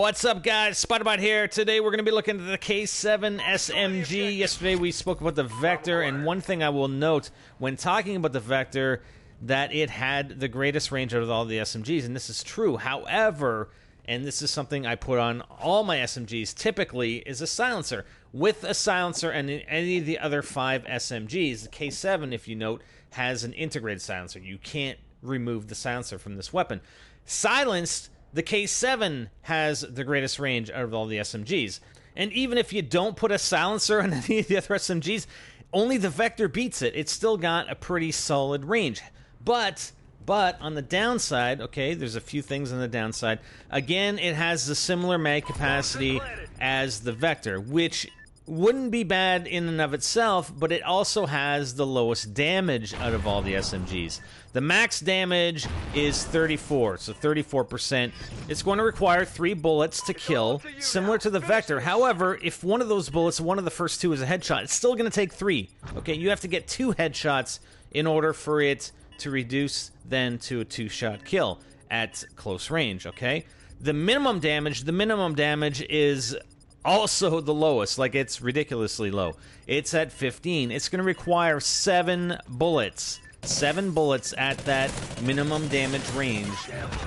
What's up, guys? Spotbot here. Today we're going to be looking at the K7 SMG. Yesterday we spoke about the Vector, and one thing I will note when talking about the Vector, that it had the greatest range out of all the SMGs, and this is true. However, and this is something I put on all my SMGs, typically, is a silencer. With a silencer and in any of the other 5 SMGs, the K7, if you note, has an integrated silencer. You can't remove the silencer from this weapon. Silenced, the K7 has the greatest range out of all the SMGs. And even if you don't put a silencer on any of the other SMGs, only the Vector beats it. It's still got a pretty solid range. But on the downside, okay, there's a few things on the downside. Again, it has the similar mag capacity as the Vector, which wouldn't be bad in and of itself, but it also has the lowest damage out of all the SMGs. The max damage is 34, so 34%. It's going to require 3 bullets to kill, similar to the Vector. However, if one of those bullets, one of the first 2 is a headshot, it's still going to take 3. Okay, you have to get 2 headshots in order for it to reduce then to a 2-shot kill at close range, okay? The minimum damage is also the lowest, like it's ridiculously low. It's at 15. It's going to require 7 bullets. 7 bullets at that minimum damage range,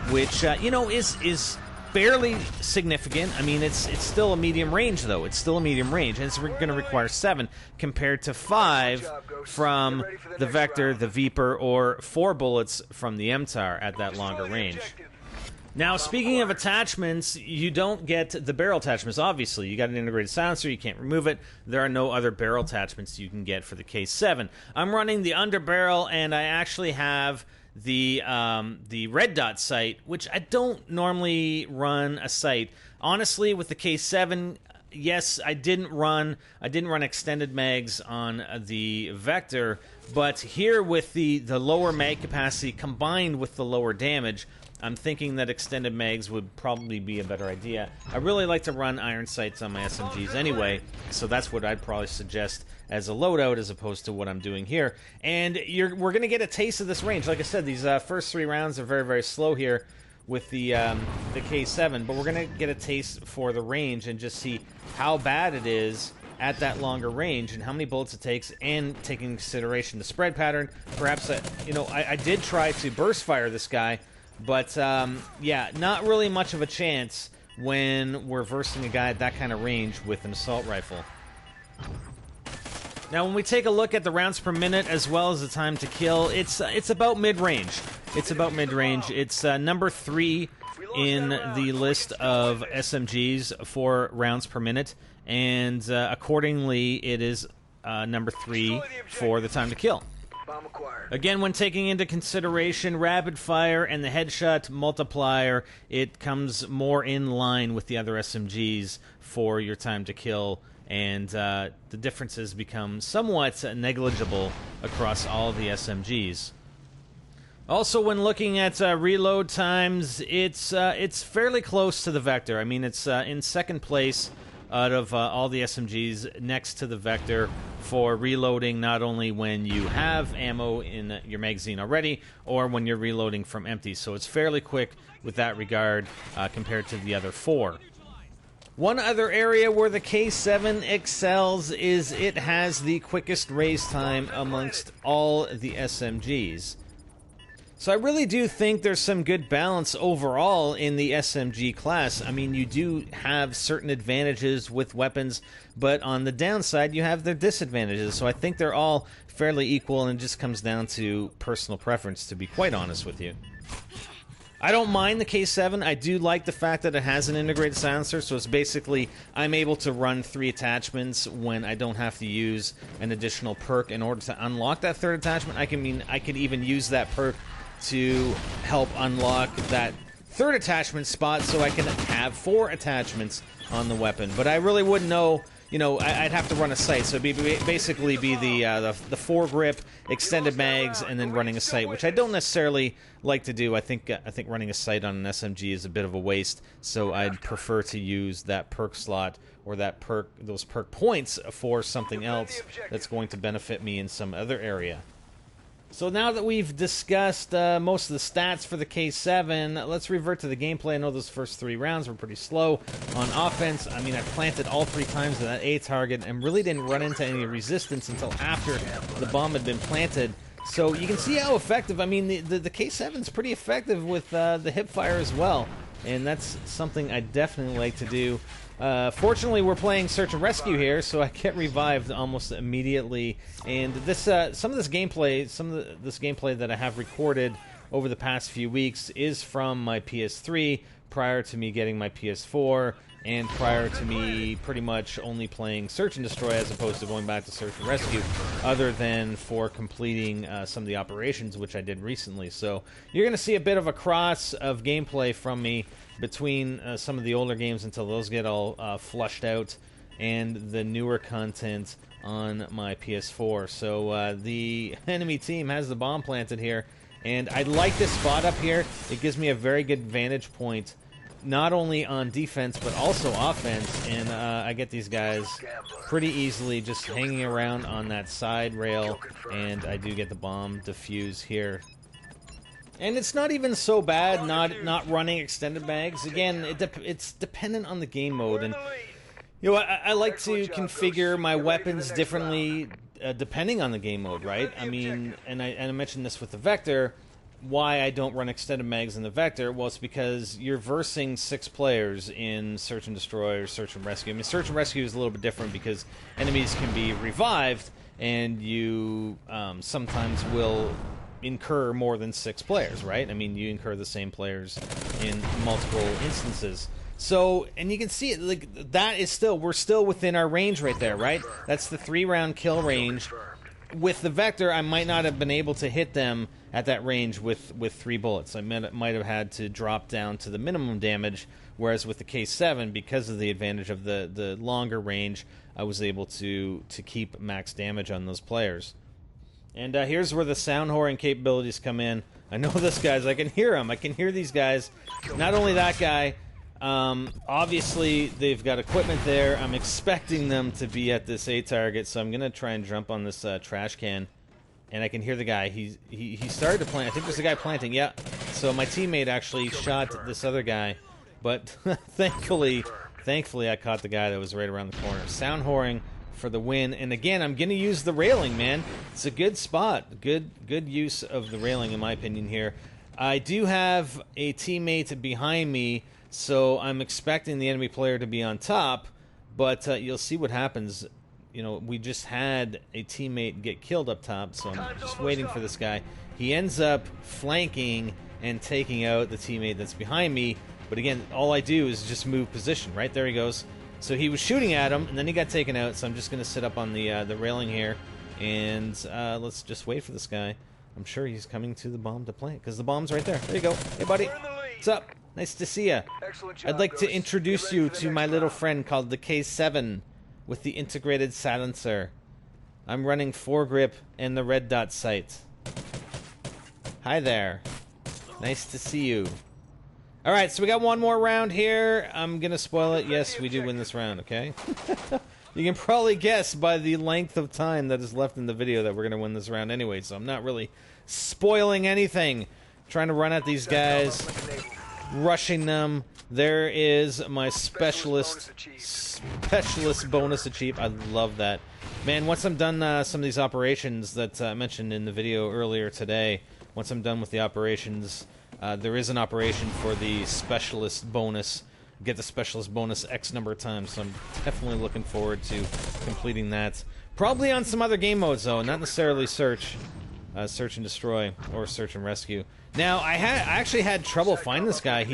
which, you know, is fairly significant. I mean, it's still a medium range, though. It's still a medium range, and it's going to require 7 compared to 5 from the Vector, the Viper, or 4 bullets from the MTAR at that longer range. Now, speaking of attachments, you don't get the barrel attachments, obviously. You got an integrated silencer, you can't remove it. There are no other barrel attachments you can get for the K7. I'm running the underbarrel, and I actually have the red dot sight, which I don't normally run a sight. Honestly, with the K7, yes, I didn't run extended mags on the Vector, but here with the lower mag capacity combined with the lower damage, I'm thinking that extended mags would probably be a better idea. I really like to run iron sights on my SMGs anyway, so that's what I'd probably suggest as a loadout as opposed to what I'm doing here. And we're going to get a taste of this range. Like I said, these first 3 rounds are very, very slow here with the K7, but we're going to get a taste for the range and just see how bad it is at that longer range and how many bullets it takes, and taking into consideration the spread pattern. Perhaps, I did try to burst fire this guy, but, yeah, not really much of a chance when we're versing a guy at that kind of range with an assault rifle. Now, when we take a look at the rounds per minute as well as the time to kill, it's about mid-range. It's about mid-range. It's number 3 in the list of SMGs for rounds per minute, and accordingly, it is number 3 for the time to kill. Again, when taking into consideration rapid fire and the headshot multiplier, it comes more in line with the other SMGs for your time to kill, and the differences become somewhat negligible across all the SMGs. Also, when looking at reload times, it's fairly close to the Vector. I mean, it's in second place out of all the SMGs, next to the Vector for reloading, not only when you have ammo in your magazine already or when you're reloading from empty. So it's fairly quick with that regard compared to the other 4. One other area where the K7 excels is it has the quickest raise time amongst all the SMGs. So I really do think there's some good balance overall in the SMG class. I mean, you do have certain advantages with weapons, but on the downside, you have their disadvantages. So I think they're all fairly equal, and it just comes down to personal preference, to be quite honest with you. I don't mind the K7. I do like the fact that it has an integrated silencer, so it's basically I'm able to run 3 attachments when I don't have to use an additional perk in order to unlock that 3rd attachment. I could even use that perk to help unlock that 3rd attachment spot so I can have 4 attachments on the weapon. But I really wouldn't know, you know, I'd have to run a sight, so it'd basically be the 4-grip, extended mags, and then running a sight, which I don't necessarily like to do. I think running a sight on an SMG is a bit of a waste, so I'd prefer to use that perk slot or those perk points for something else that's going to benefit me in some other area. So now that we've discussed most of the stats for the K7, let's revert to the gameplay. I know those first 3 rounds were pretty slow on offense. I mean, I planted all 3 times to that A target and really didn't run into any resistance until after the bomb had been planted. So you can see how effective, I mean, the K7's pretty effective with the hip fire as well. And that's something I definitely like to do. Fortunately, we're playing Search and Rescue here, so I get revived almost immediately. And this, some of this gameplay that I have recorded over the past few weeks is from my PS3, prior to me getting my PS4, and prior to me pretty much only playing Search and Destroy as opposed to going back to Search and Rescue, other than for completing some of the operations, which I did recently. So you're going to see a bit of a cross of gameplay from me between some of the older games until those get all flushed out, and the newer content on my PS4. So the enemy team has the bomb planted here, and I like this spot up here. It gives me a very good vantage point, not only on defense but also offense, and I get these guys pretty easily just hanging around on that side rail, and I do get the bomb defuse here. And it's not even so bad not running extended mags. Again, it's dependent on the game mode, and you know, I like to configure my weapons differently depending on the game mode, right? I mean, and I mentioned this with the Vector. Why I don't run extended mags in the Vector? Well, it's because you're versing 6 players in Search and Destroy or Search and Rescue. I mean, Search and Rescue is a little bit different because enemies can be revived, and you sometimes will incur more than 6 players, right? I mean, you incur the same players in multiple instances. So, and you can see it, like, that is still, we're still within our range right there, right? That's the 3-round kill range. With the Vector, I might not have been able to hit them at that range with 3 bullets. I might have had to drop down to the minimum damage, whereas with the K7, because of the advantage of the longer range, I was able to keep max damage on those players. And here's where the sound whoring capabilities come in. I know this guy's, I can hear them. I can hear these guys. Not only that guy, obviously they've got equipment there. I'm expecting them to be at this A target, so I'm going to try and jump on this trash can. And I can hear the guy. He started to plant. I think there's a guy planting. Yeah. So my teammate actually shot this other guy, but thankfully I caught the guy that was right around the corner. Sound whoring for the win. And again, I'm going to use the railing, man. It's a good spot. Good use of the railing, in my opinion, here. I do have a teammate behind me, so I'm expecting the enemy player to be on top, but you'll see what happens. You know, we just had a teammate get killed up top, so I'm just waiting for this guy. He ends up flanking and taking out the teammate that's behind me, but again, all I do is just move position. Right, there he goes. So he was shooting at him, and then he got taken out, so I'm just going to sit up on the railing here, and let's just wait for this guy. I'm sure he's coming to the bomb to plant, because the bomb's right there. There you go. Hey, buddy. What's up? Nice to see you. I'd like to introduce you to my little friend called the K7 with the integrated silencer. I'm running foregrip and the red dot sight. Hi there. Nice to see you. Alright, so we got one more round here. I'm gonna spoil it. Yes, we do win this round, okay? You can probably guess by the length of time that is left in the video that we're gonna win this round anyway, so I'm not really spoiling anything. Trying to run at these guys, rushing them. There is my specialist bonus achieve. I love that. Man, once I'm done some of these operations that I mentioned in the video earlier today, once I'm done with the operations, there is an operation for the specialist bonus. Get the specialist bonus X number of times, so I'm definitely looking forward to completing that. Probably on some other game modes, though, not necessarily Search and Destroy, or Search and Rescue. Now, I actually had trouble finding this guy.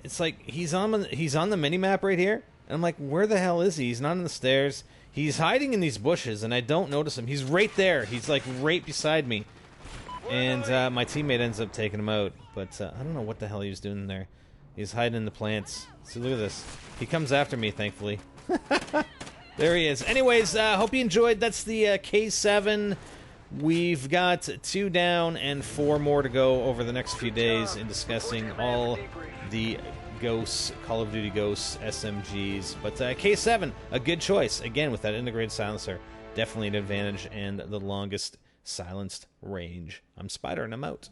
It's like he's on the minimap right here, and I'm like, where the hell is he? He's not on the stairs. He's hiding in these bushes, and I don't notice him. He's right there. He's like right beside me, and my teammate ends up taking him out. But I don't know what the hell he was doing there. He's hiding in the plants. See, look at this. He comes after me, thankfully. There he is. Anyways, hope you enjoyed. That's the K7. We've got 2 down and 4 more to go over the next few days in discussing all the Ghosts, Call of Duty Ghosts, SMGs. But K7, a good choice. Again, with that integrated silencer, definitely an advantage and the longest silenced range. I'm Spider, and I'm out.